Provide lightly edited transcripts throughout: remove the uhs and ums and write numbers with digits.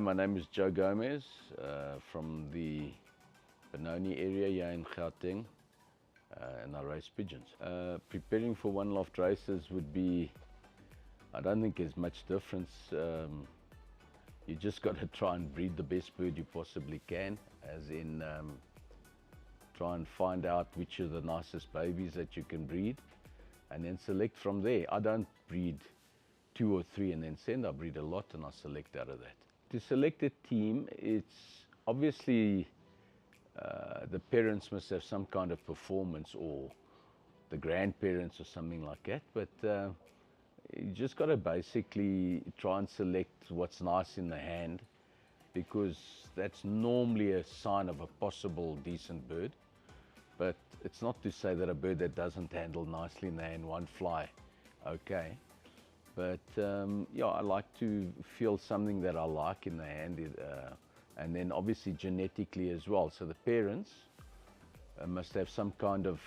my name is Joe Gomes from the Benoni area here in Gauteng, and I race pigeons. Preparing for one loft races would be, I don't think there's much difference. You just got to try and breed the best bird you possibly can, as in try and find out which are the nicest babies that you can breed, and then select from there. I don't breed 2 or 3 and then send. I breed a lot and I select out of that. To select a team, it's obviously the parents must have some kind of performance, or the grandparents or something like that, but you just got to basically try and select what's nice in the hand, because that's normally a sign of a possible decent bird. But it's not to say that a bird that doesn't handle nicely in the hand won't fly okay. But yeah, I like to feel something that I like in the hand, and then obviously genetically as well. So the parents must have some kind of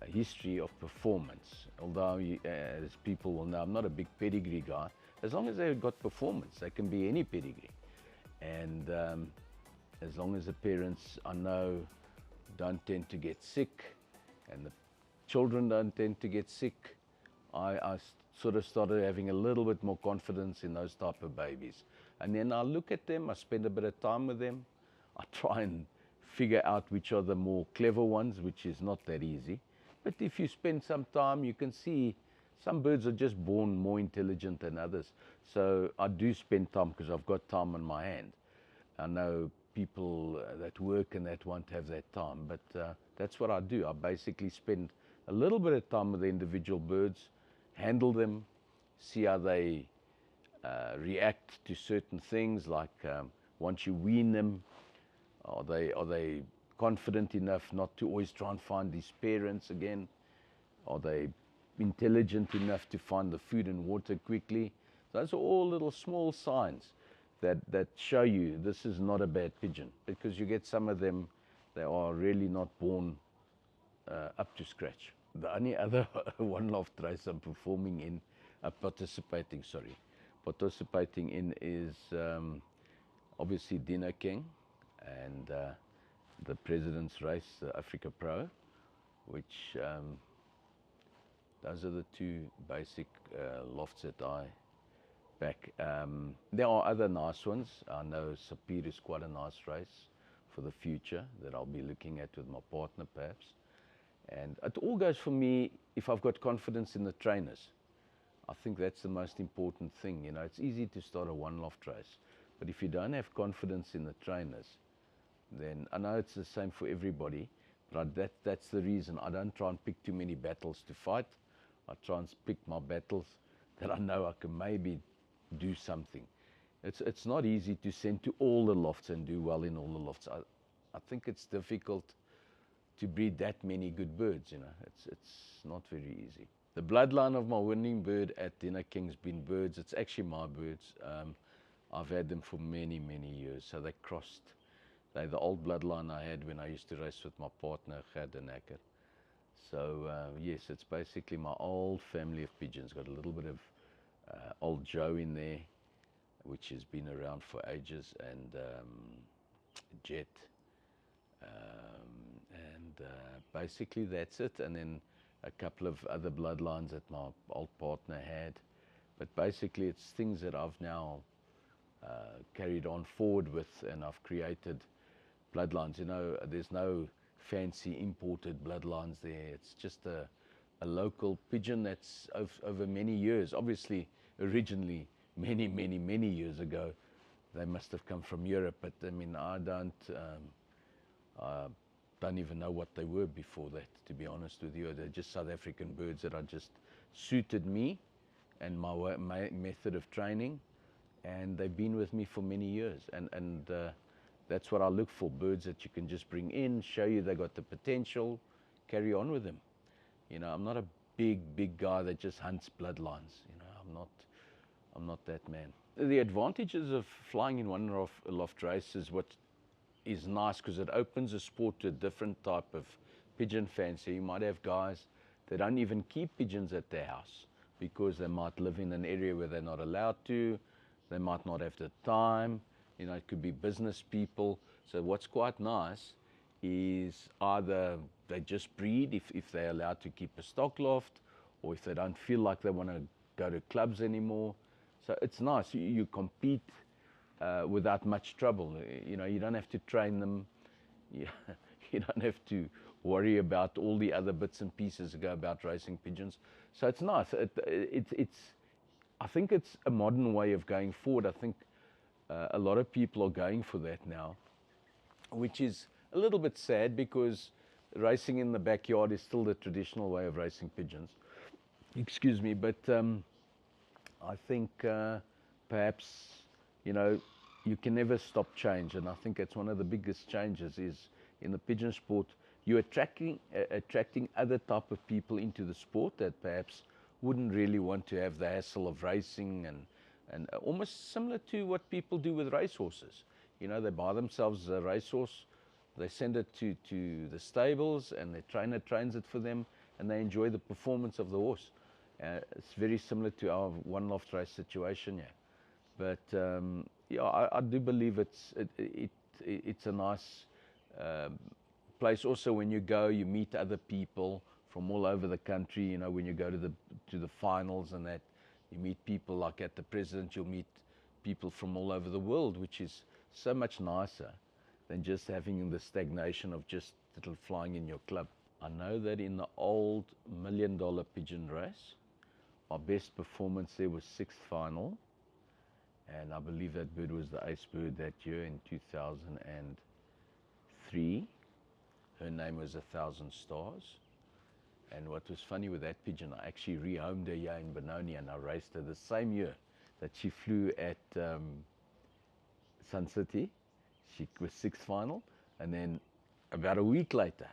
a history of performance. Although, as people will know, I'm not a big pedigree guy. As long as they've got performance, they can be any pedigree. And as long as the parents, I know, don't tend to get sick, and the children don't tend to get sick, I sort of started having a little bit more confidence in those type of babies. And then I look at them, I spend a bit of time with them, I try and figure out which are the more clever ones, which is not that easy. But if you spend some time, you can see some birds are just born more intelligent than others. So I do spend time because I've got time on my hand. I know people that work and that won't have that time, but that's what I do. I basically spend a little bit of time with the individual birds, handle them, see how they react to certain things, like once you wean them, are they confident enough not to always try and find these parents again? Are they intelligent enough to find the food and water quickly? Those are all little small signs that show you this is not a bad pigeon, because you get some of them, they are really not born up to scratch. The only other one loft race I'm participating in is obviously Dinner King and the President's Race, the Africa Pro, which those are the 2 basic lofts that I back. There are other nice ones. I know Sapir is quite a nice race for the future that I'll be looking at with my partner perhaps. And it all goes for me if I've got confidence in the trainers. I think that's the most important thing. You know, it's easy to start a one loft race, but if you don't have confidence in the trainers, then I know it's the same for everybody, but that's the reason I don't try and pick too many battles to fight. I try and pick my battles that I know I can maybe do something. It's not easy to send to all the lofts and do well in all the lofts. I think it's difficult to breed that many good birds, you know. It's not very easy. The bloodline of my winning bird at Dinner King's been birds. It's actually my birds. I've had them for many, many years. So they crossed. They're the old bloodline I had when I used to race with my partner, Gerd and Acker. So yes, it's basically my old family of pigeons. Got a little bit of old Joe in there, which has been around for ages, and Jet. Basically that's it, and then a couple of other bloodlines that my old partner had, but basically it's things that I've now carried on forward with, and I've created bloodlines. You know, there's no fancy imported bloodlines there. It's just a local pigeon that's over many years. Obviously originally many years ago they must have come from Europe, but I mean I don't even know what they were before that, to be honest with you. They're just South African birds that are just suited me and my method of training, and they've been with me for many years, and that's what I look for, birds that you can just bring in, show you they got the potential, carry on with them. You know, I'm not a big guy that just hunts bloodlines. You know, I'm not that man. The advantages of flying in one loft race is what is nice, because it opens the sport to a different type of pigeon fancier. You might have guys that don't even keep pigeons at their house because they might live in an area where they're not allowed to, they might not have the time, You know, it could be business people. So what's quite nice is either they just breed if they're allowed to keep a stock loft, or if they don't feel like they want to go to clubs anymore. So it's nice. You compete without much trouble. You know, you don't have to train them. You, you don't have to worry about all the other bits and pieces that go about racing pigeons. So it's nice. I think it's a modern way of going forward. I think a lot of people are going for that now, which is a little bit sad because racing in the backyard is still the traditional way of racing pigeons. Excuse me, but I think perhaps, you know, you can never stop change, and I think that's one of the biggest changes is in the pigeon sport. You're attracting other type of people into the sport that perhaps wouldn't really want to have the hassle of racing, and almost similar to what people do with racehorses. You know, they buy themselves a racehorse, they send it to the stables, and the trainer trains it for them, and they enjoy the performance of the horse. It's very similar to our one loft race situation, yeah. But yeah, I do believe it's a nice place. Also, when you go, you meet other people from all over the country. You know, when you go to the finals and that, you meet people like at the President. You'll meet people from all over the world, which is so much nicer than just having the stagnation of just little flying in your club. I know that in the old $1 million pigeon race, our best performance there was 6th final, and I believe that bird was the ace bird that year in 2003. Her name was 1,000 Stars. And what was funny with that pigeon, I actually rehomed her here in Benoni, and I raced her the same year that she flew at Sun City. She was 6th final, and then about a week later,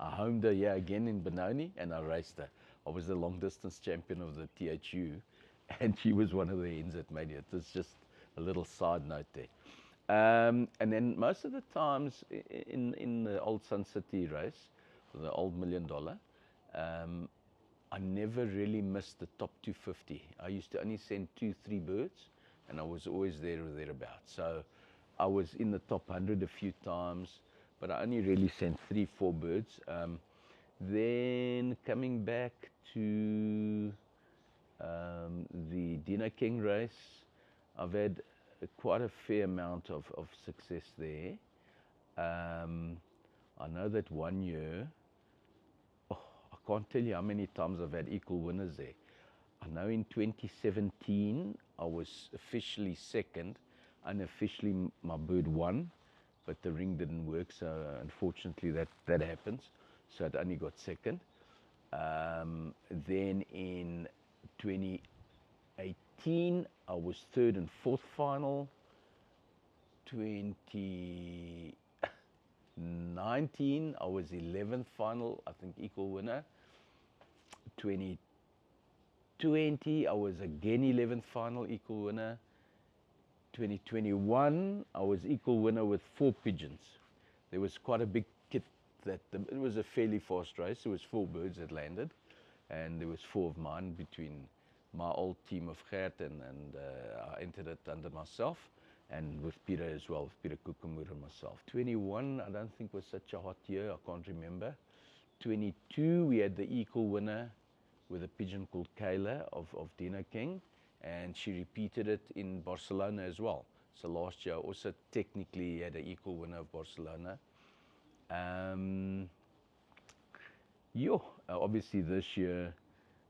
I homed her here again in Benoni, and I raced her. I was the long distance champion of the THU, and she was one of the hens that made it. It's just a little side note there. And then most of the times in the old Sun City race, the old $1 million, I never really missed the top 250. I used to only send 2-3 birds, and I was always there or thereabouts. So I was in the top 100 a few times, but I only really sent 3-4 birds. Then coming back to the Dinner King race, I've had quite a fair amount of success there. I know that one year, I can't tell you how many times I've had equal winners there. I know in 2017 I was officially 2nd, unofficially my bird won, but the ring didn't work, so unfortunately that happens. So it only got 2nd. Then in 2018 I was 3rd and 4th final. 2019 I was 11th final, I think equal winner. 2020 I was again 11th final, equal winner. 2021 I was equal winner with 4 pigeons. There was quite a big kit it was a fairly fast race. There was 4 birds that landed, and there was 4 of mine between my old team of Gert, and I entered it under myself, and with Peter as well, with Peter Kukumur and myself. 21 I don't think was such a hot year, I can't remember. 22 we had the equal winner with a pigeon called Kayla of Dinner King, and she repeated it in Barcelona as well. So last year I also technically had an equal winner of Barcelona. Obviously this year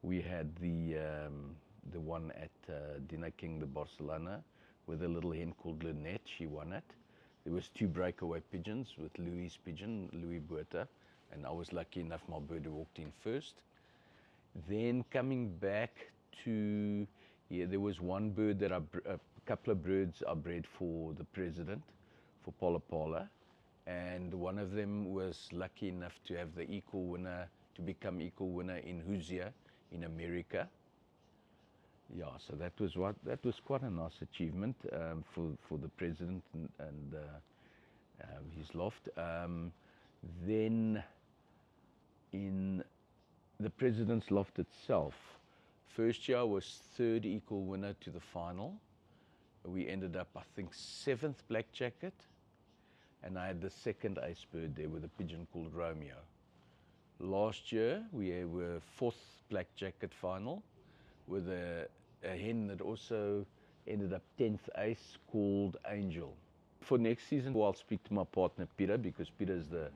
we had the one at Dinner King, the Barcelona, with a little hen called Lynette. She won it. There was 2 breakaway pigeons with Louis' pigeon, Louis Buerta, and I was lucky enough my bird walked in first. Then coming back to, there was one bird that a couple of birds I bred for the President, for Pala Pala, and one of them was lucky enough to have the equal winner, to become equal winner in Hoosier in America. Yeah, so that was quite a nice achievement for the President and his loft. Then in the President's loft itself, first year I was 3rd equal winner to the final. we ended up, I think, 7th black jacket, and I had the 2nd ace bird there with a pigeon called Romeo. Last year, we were 4th black jacket final with a hen that also ended up 10th ace called Angel. For next season, I'll speak to my partner Peter, because Peter is the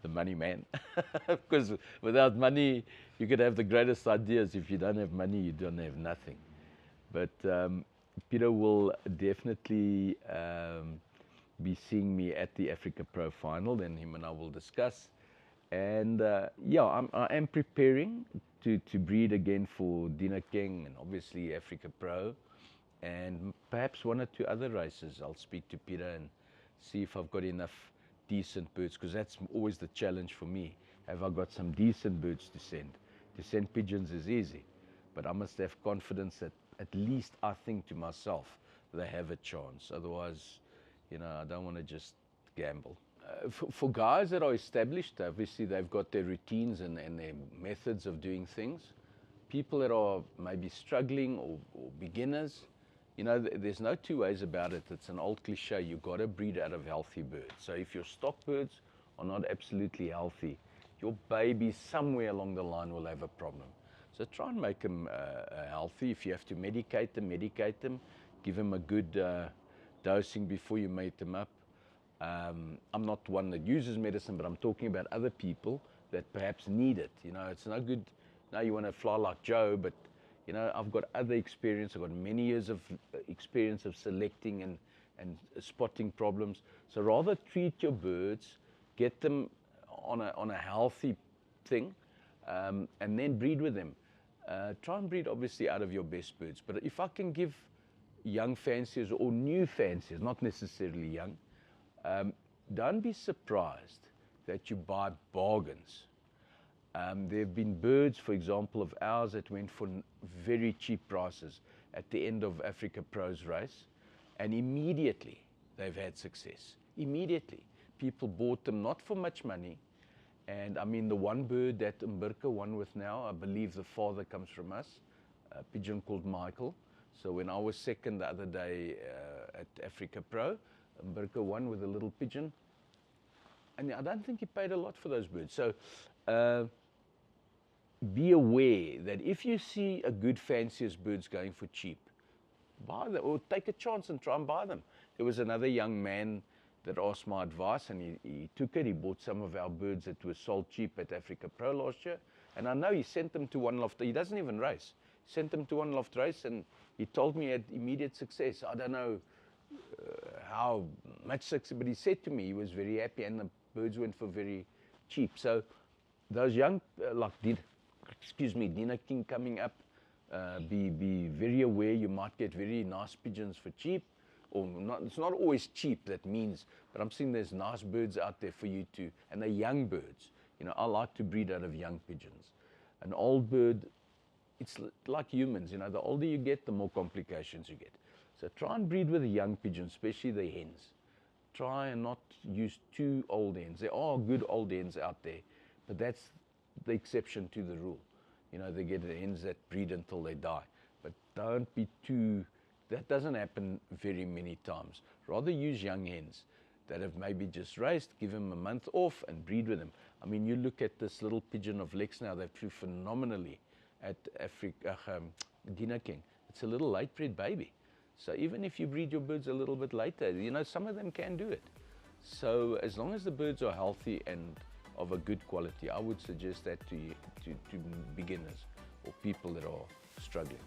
money man. Because without money, you could have the greatest ideas. If you don't have money, you don't have nothing. But Peter will definitely be seeing me at the Africa Pro final, then him and I will discuss. And yeah, I am preparing to breed again for Dina King and obviously Africa Pro, and perhaps 1 or 2 other races. I'll speak to Peter and see if I've got enough decent birds, because that's always the challenge for me. Have I got some decent birds to send? To send pigeons is easy, but I must have confidence that at least I think to myself they have a chance. Otherwise, you know, I don't want to just gamble. For guys that are established, obviously they've got their routines and their methods of doing things. People that are maybe struggling or beginners, you know, there's no 2 ways about it. It's an old cliche. You've got to breed out of healthy birds. So if your stock birds are not absolutely healthy, your baby somewhere along the line will have a problem. So try and make them healthy. If you have to medicate them. Give them a good dosing before you mate them up. I'm not one that uses medicine, but I'm talking about other people that perhaps need it. You know, it's no good. Now you want to fly like Joe, but you know, I've got other experience. I've got many years of experience of selecting and spotting problems. So rather treat your birds, get them on a healthy thing, and then breed with them. Try and breed obviously out of your best birds. But if I can give young fanciers or new fanciers, not necessarily young, don't be surprised that you buy bargains. There have been birds, for example, of ours that went for very cheap prices at the end of Africa Pro's race, and immediately they've had success. Immediately. People bought them not for much money, and I mean the one bird that Mbirka won with now, I believe the father comes from us, a pigeon called Michael. So when I was 2nd the other day at Africa Pro, Mbirka won with a little pigeon, and I don't think he paid a lot for those birds. So be aware that if you see a good fancier's birds going for cheap, buy them or take a chance and try and buy them. There was another young man that asked my advice, and he took it. He bought some of our birds that were sold cheap at Africa Pro last year, and I know he sent them to one loft. He doesn't even race. He sent them to one loft race, and he told me he had immediate success. I don't know how much success, but he said to me he was very happy, and the birds went for very cheap. So those young, like Dina King coming up, be very aware. You might get very nice pigeons for cheap, or not. It's not always cheap, that means, but I'm saying there's nice birds out there for you to, and they're young birds. You know, I like to breed out of young pigeons. An old bird, it's like humans, you know, the older you get, the more complications you get. So try and breed with a young pigeon, especially the hens. Try and not use too old hens. There are good old hens out there, but that's the exception to the rule. You know, they get the hens that breed until they die. But don't be too, that doesn't happen very many times. Rather use young hens that have maybe just raced, give them a month off and breed with them. I mean, you look at this little pigeon of Lex now, they flew phenomenally at Dina King. It's a little late bred baby. So even if you breed your birds a little bit later, you know, some of them can do it. So as long as the birds are healthy and of a good quality, I would suggest that to beginners or people that are struggling.